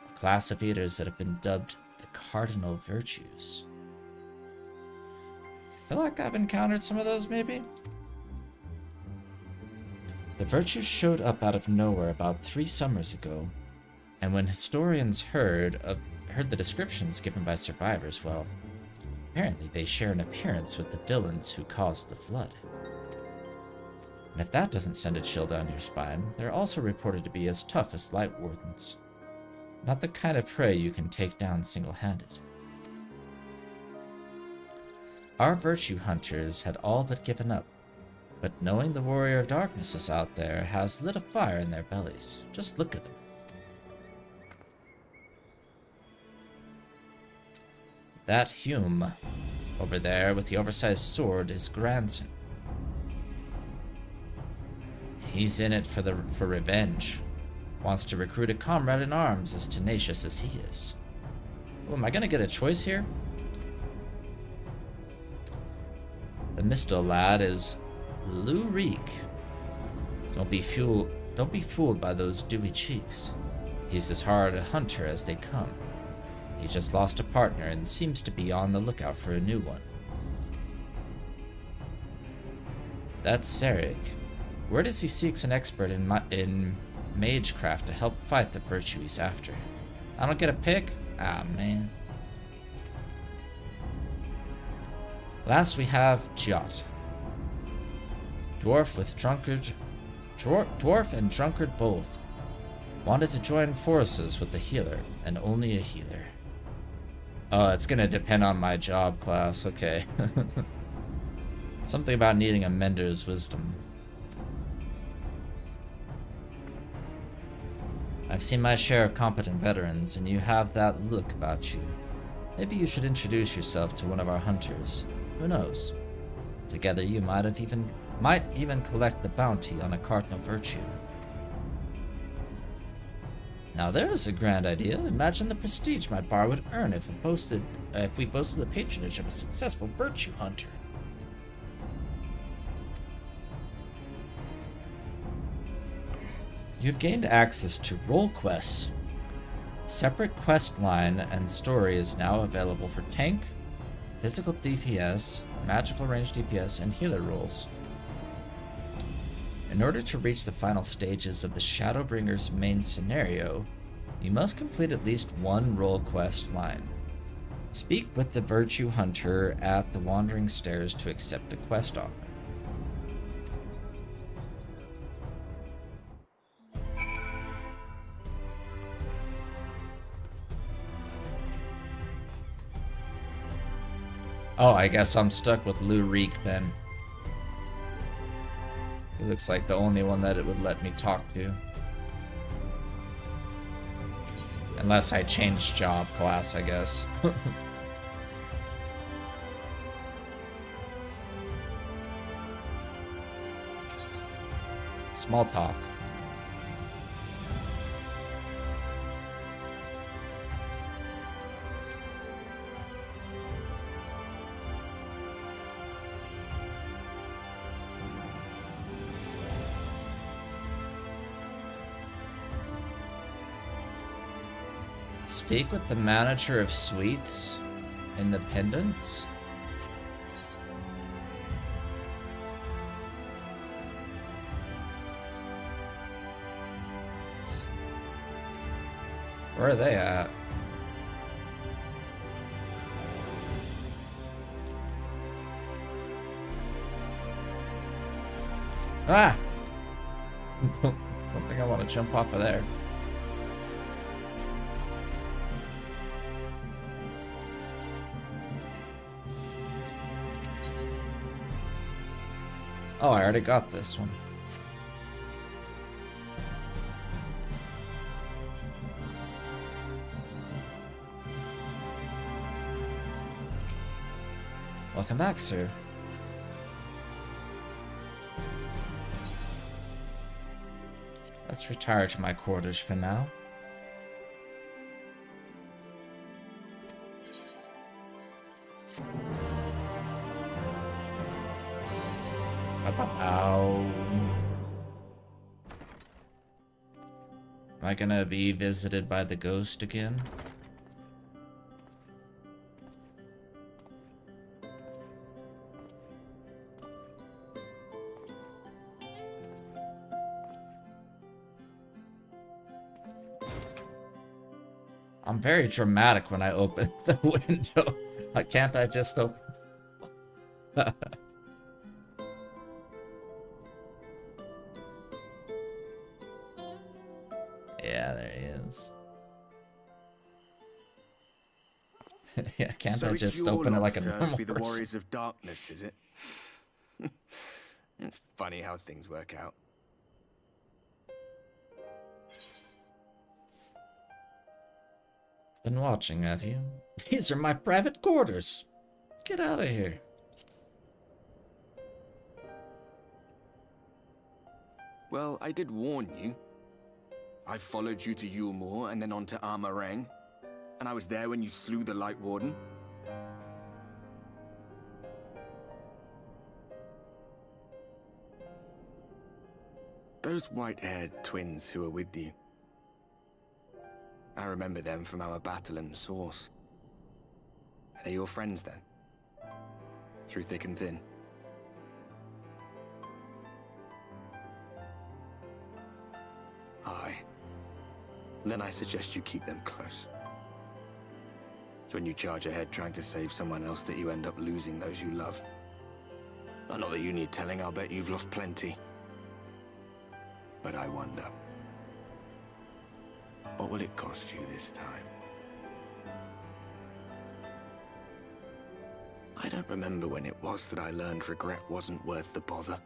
a class of eaters that have been dubbed the Cardinal Virtues. Feel like I've encountered some of those, maybe? The Virtues showed up out of nowhere about 3 summers ago, and when historians heard the descriptions given by survivors, well, apparently they share an appearance with the villains who caused the flood. And if that doesn't send a chill down your spine, they're also reported to be as tough as Light Wardens. Not the kind of prey you can take down single-handed. Our virtue hunters had all but given up. But knowing the Warrior of Darkness is out there has lit a fire in their bellies. Just look at them. That Hume over there with the oversized sword is grandson. He's in it for revenge. Wants to recruit a comrade in arms as tenacious as he is. Oh, am I gonna get a choice here? The Mistle lad is Lou Reek. Don't be fooled by those dewy cheeks. He's as hard a hunter as they come. He just lost a partner and seems to be on the lookout for a new one. That's Sarek. Word is he seeks an expert in magecraft to help fight the virtue he's after. I don't get a pick? Ah, man. Last we have Jot. Dwarf and drunkard both. Wanted to join forces with the healer, and only a healer. Oh, it's gonna depend on my job class, okay. Something about needing a mender's wisdom. I've seen my share of competent veterans, and you have that look about you. Maybe you should introduce yourself to one of our hunters. Who knows? Together you might even collect the bounty on a cardinal virtue. Now there's a grand idea. Imagine the prestige my bar would earn if we boasted the patronage of a successful virtue hunter. You've gained access to role quests. Separate quest line and story is now available for tank, physical DPS, magical range DPS, and healer roles. In order to reach the final stages of the Shadowbringers main scenario, you must complete at least one role quest line. Speak with the Virtue Hunter at the Wandering Stairs to accept a quest offer. Oh, I guess I'm stuck with Lou Reek then. He looks like the only one that it would let me talk to. Unless I change job class, I guess. Small talk. Speak with the manager of suites Independence? Where are they at? Ah! Don't think I want to jump off of there. Oh, I already got this one. Welcome back, sir. Let's retire to my quarters for now. Am I gonna be visited by the ghost again? I'm very dramatic when I open the window. Can't I just open? Yeah, there he is. Yeah, can't I just open it like a normal
be the
person?
warriors of darkness, is it? It's funny how things work out.
Been watching, have you? These are my private quarters. Get out of here.
Well, I did warn you. I followed you to Yulmore and then on to Armarang. And I was there when you slew the Light Warden. Those white-haired twins who were with you. I remember them from our battle in the Source. Are they your friends then? Through thick and thin? Aye. Then I suggest you keep them close. It's when you charge ahead trying to save someone else that you end up losing those you love. Not that you need telling, I'll bet you've lost plenty. But I wonder, what will it cost you this time? I don't remember when it was that I learned regret wasn't worth the bother.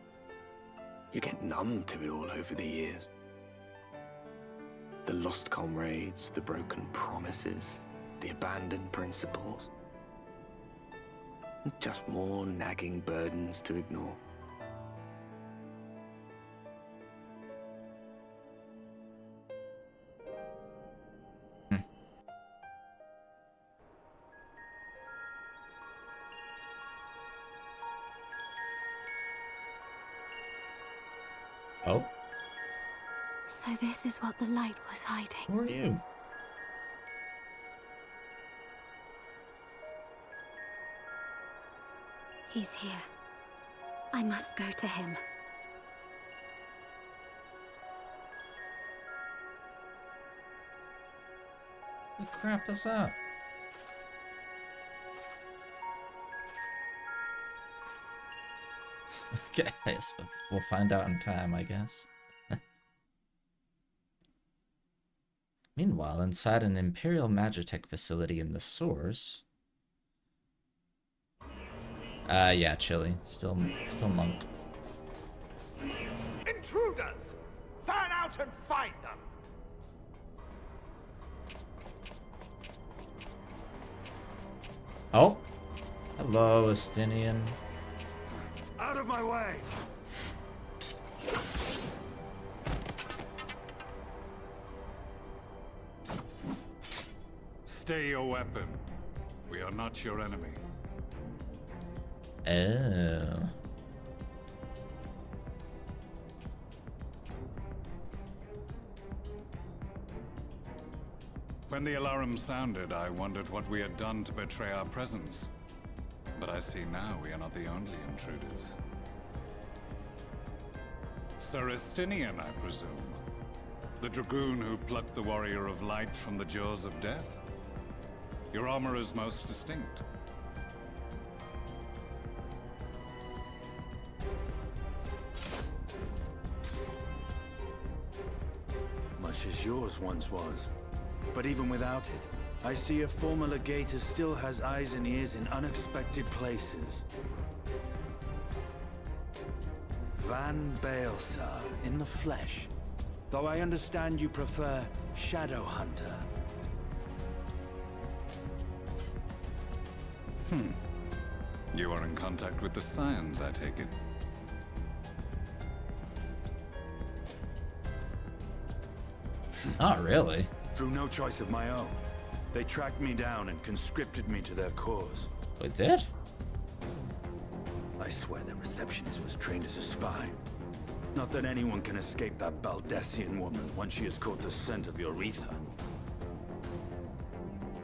You get numb to it all over the years. The lost comrades, the broken promises, the abandoned principles. Just more nagging burdens to ignore.
Oh,
So this is what the light was hiding.
who are you?
He's here. I must go to him.
The crap is that? Okay, yes, we'll find out in time, I guess. Meanwhile, inside an Imperial Magitech facility in the Source. Yeah, Chili. Still monk.
Intruders! Fan out and find them!
Oh! Hello, Estinian.
Out of my way! Stay your weapon. We are not your enemy.
Oh.
When the alarm sounded, I wondered what we had done to betray our presence. But I see now we are not the only intruders. Sir Estinian, I presume. The dragoon who plucked the Warrior of Light from the jaws of death? Your armor is most distinct.
Much as yours once was. But even without it, I see a former legator still has eyes and ears in unexpected places. Van Baelsar, in the flesh. Though I understand you prefer Shadow Hunter.
You are in contact with the Scions, I take it.
Not really.
Through no choice of my own. They tracked me down and conscripted me to their cause.
We did?
I swear their receptionist was trained as a spy. Not that anyone can escape that Baldessian woman once she has caught the scent of your ether.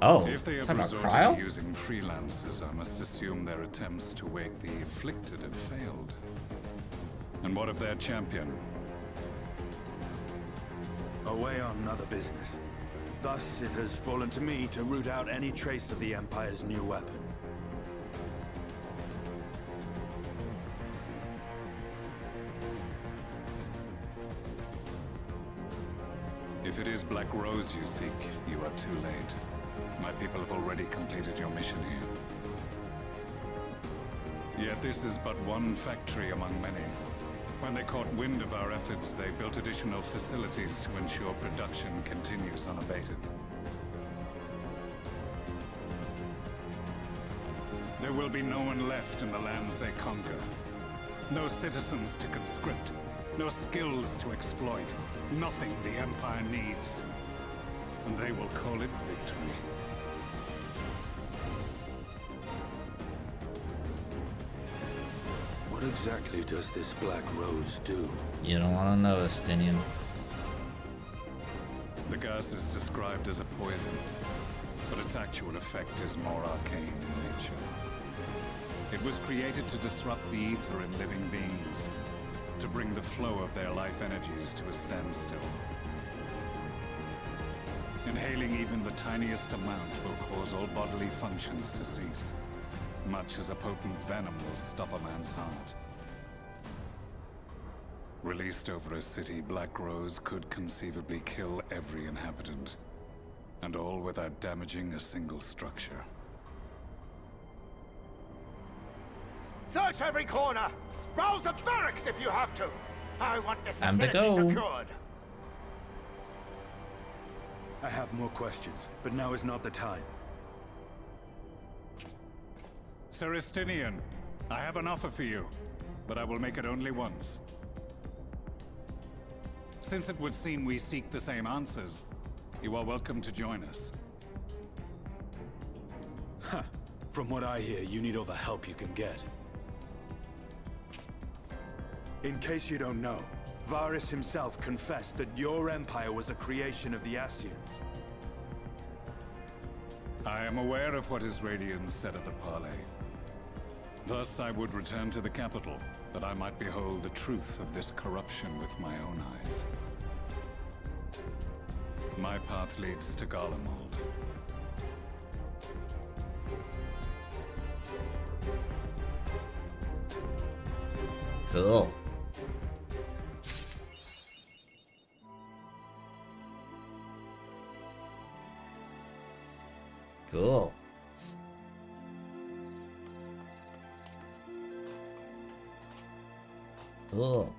Oh,
If they have
talking about
resorted
Cryo?
to using freelancers, I must assume their attempts to wake the afflicted have failed. And what of their champion?
Away on other business. Thus, it has fallen to me to root out any trace of the Empire's new weapon.
If it is Black Rose you seek, you are too late. My people have already completed your mission here. Yet this is but one factory among many. When they caught wind of our efforts, they built additional facilities to ensure production continues unabated. There will be no one left in the lands they conquer. No citizens to conscript. No skills to exploit. Nothing the Empire needs. And they will call it victory.
What exactly does this Black Rose do?
You don't want to know, Estinian.
The gas is described as a poison, but its actual effect is more arcane in nature. It was created to disrupt the ether in living beings, to bring the flow of their life energies to a standstill. Inhaling even the tiniest amount will cause all bodily functions to cease, much as a potent venom will stop a man's heart. Released over a city, Black Rose could conceivably kill every inhabitant, and all without damaging a single structure.
Search every corner! Rouse the barracks if you have to! I want this
Time to
facility
go.
secured!
I have more questions, but now is not the time.
Sir Estinian, I have an offer for you, but I will make it only once. Since it would seem we seek the same answers, you are welcome to join us.
Huh. From what I hear, you need all the help you can get. In case you don't know, Varys himself confessed that your empire was a creation of the Ascians.
I am aware of what his Radians said at the parley. Thus I would return to the capital, that I might behold the truth of this corruption with my own eyes. My path leads to Garlemald.
Cool. Cool. Cool.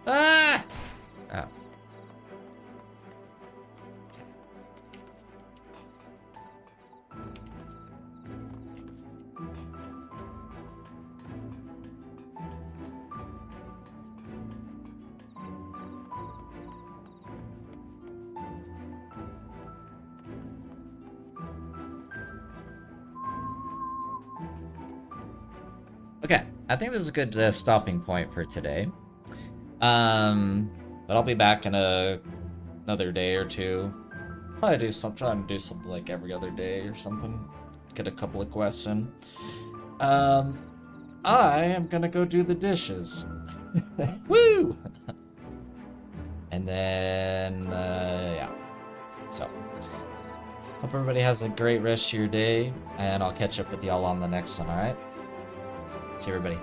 Ah! Oh. Okay, I think this is a good stopping point for today. But I'll be back in another day or two. Probably try and do something like every other day or something. Get a couple of quests in. I am gonna go do the dishes. Woo! And then, yeah. So, hope everybody has a great rest of your day, and I'll catch up with y'all on the next one, alright? See you, everybody.